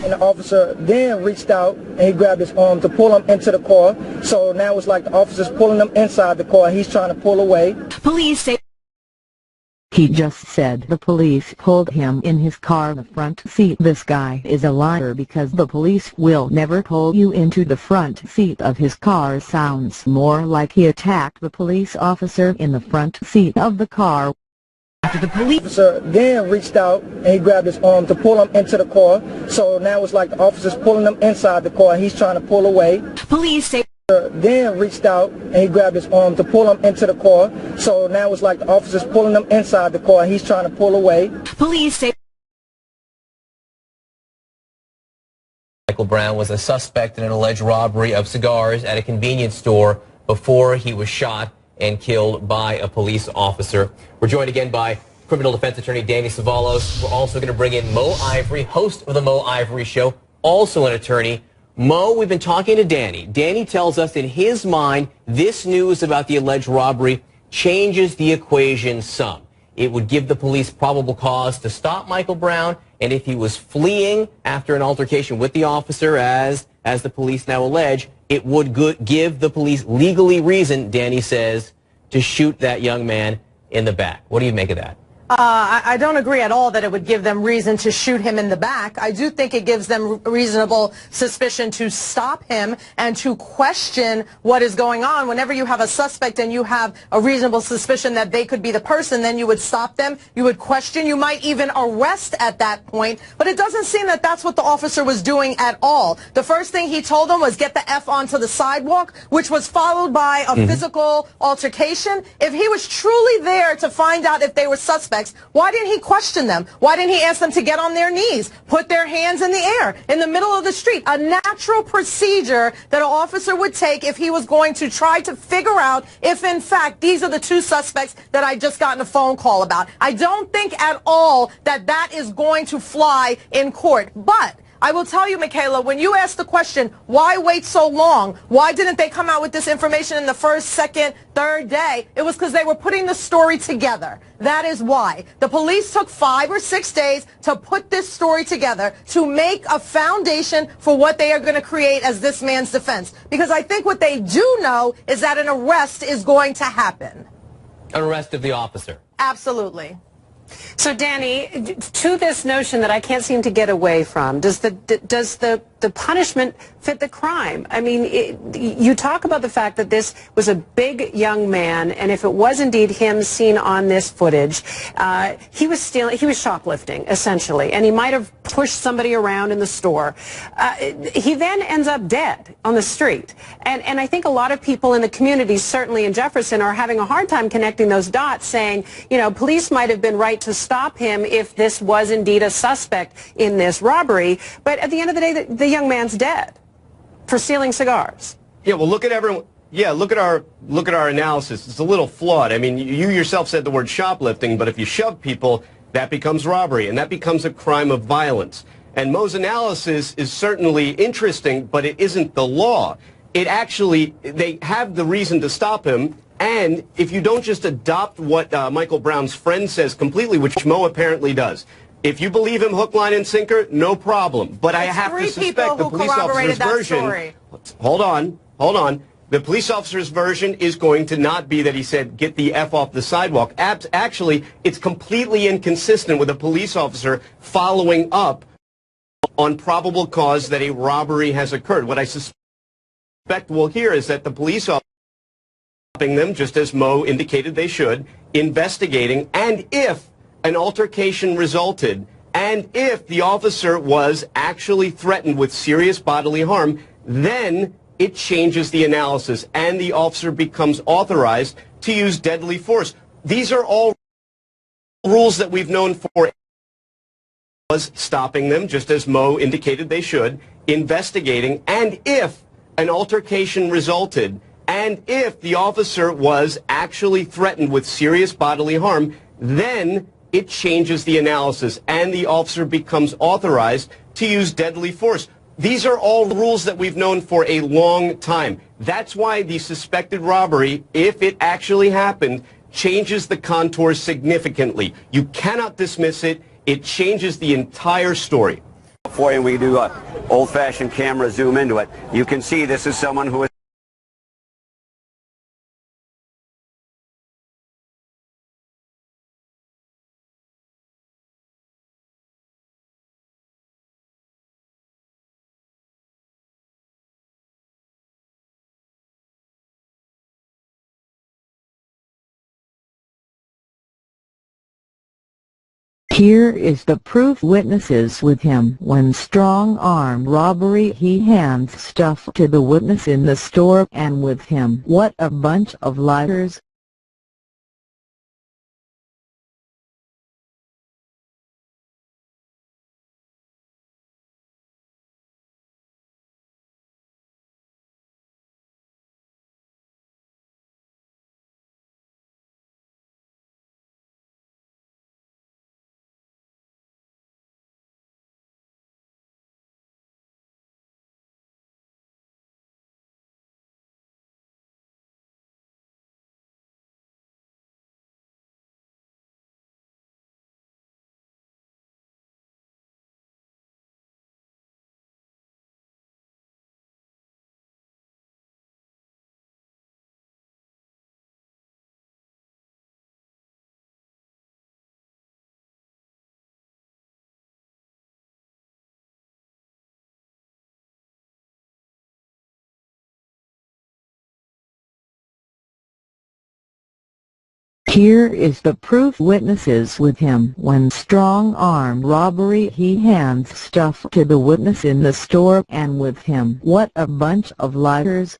And the officer then reached out and he grabbed his arm to pull him into the car. So now it's like the officer's pulling him inside the car. He's trying to pull away. Police say he just said the police pulled him in his car the front seat. This guy is a liar because the police will never pull you into the front seat of his car. Sounds more like he attacked the police officer in the front seat of the car. after the police Officer then reached out and he grabbed his arm to pull him into the car. So now it's like the officer's pulling him inside the car. He's trying to pull away. say Then reached out and he grabbed his arm to pull him into the car. So now it's like the officer's pulling him inside the car. He's trying to pull away. Police say Michael Brown was a suspect in an alleged robbery of cigars at a convenience store before he was shot and killed by a police officer. We're joined again by criminal defense attorney Danny Savalos. We're also going to bring in Mo Ivory, host of the Mo Ivory Show, also an attorney. Mo, we've been talking to Danny. Danny tells us in his mind this news about the alleged robbery changes the equation some. It would give the police probable cause to stop Michael Brown, and if he was fleeing after an altercation with the officer, as the police now allege, it would give the police legally reason, Danny says, to shoot that young man in the back. What do you make of that? I don't agree at all that it would give them reason to shoot him in the back. I do think it gives them reasonable suspicion to stop him and to question what is going on. Whenever you have a suspect and you have a reasonable suspicion that they could be the person, then you would stop them, you would question, you might even arrest at that point. But it doesn't seem that that's what the officer was doing at all. The first thing he told them was get the F onto the sidewalk, which was followed by a physical altercation. If he was truly there to find out if they were suspects, why didn't he question them? Why didn't he ask them to get on their knees, put their hands in the air, in the middle of the street? A natural procedure that an officer would take if he was going to try to figure out if, in fact, these are the two suspects that I just gotten a phone call about. I don't think at all that that is going to fly in court. But I will tell you, Michaela, when you ask the question, why wait so long? Why didn't they come out with this information in the first, second, third day? It was because they were putting the story together. That is why. The police took 5 or 6 days to put this story together, to make a foundation for what they are going to create as this man's defense. Because I think what they do know is that an arrest is going to happen. An arrest of the officer. Absolutely. So, Danny, to this notion that I can't seem to get away from, does the punishment fit the crime? I mean, you talk about the fact that this was a big young man, and if it was indeed him seen on this footage, he was shoplifting, essentially, and he might have pushed somebody around in the store. He then ends up dead on the street. And I think a lot of people in the community, certainly in Jefferson, are having a hard time connecting those dots, saying, you know, police might have been right to stop him if this was indeed a suspect in this robbery. But at the end of the day, the young man's dead for stealing cigars. Yeah, well, look at everyone. Yeah, look at our analysis. It's a little flawed. I mean, you yourself said the word shoplifting, but if you shove people, that becomes robbery, and that becomes a crime of violence. And Mo's analysis is certainly interesting, but it isn't the law. It actually, they have the reason to stop him. And if you don't just adopt what Michael Brown's friend says completely, which Mo apparently does, if you believe him hook, line, and sinker, no problem. But I have to suspect the police officer's version. Hold on. The police officer's version is going to not be that he said, get the F off the sidewalk. Actually, it's completely inconsistent with a police officer following up on probable cause that a robbery has occurred. What I suspect we'll hear is that the police officer them, just as Mo indicated they should, investigating, and if an altercation resulted, and if the officer was actually threatened with serious bodily harm, then it changes the analysis, and the officer becomes authorized to use deadly force. These are all rules that we've known for was stopping them, just as Mo indicated they should, investigating, and if an altercation resulted, and if the officer was actually threatened with serious bodily harm, then it changes the analysis, and the officer becomes authorized to use deadly force. These are all rules that we've known for a long time. That's why the suspected robbery, if it actually happened, changes the contours significantly. You cannot dismiss it. It changes the entire story. for you, and we can do a old-fashioned camera zoom into it. You can see this is someone who is Here is the proof, witnesses with him. When strong-arm robbery, he hands stuff to the witness in the store and with him. What a bunch of liars. Here is the proof, witnesses with him. When strong-arm robbery, he hands stuff to the witness in the store and with him. What a bunch of liars.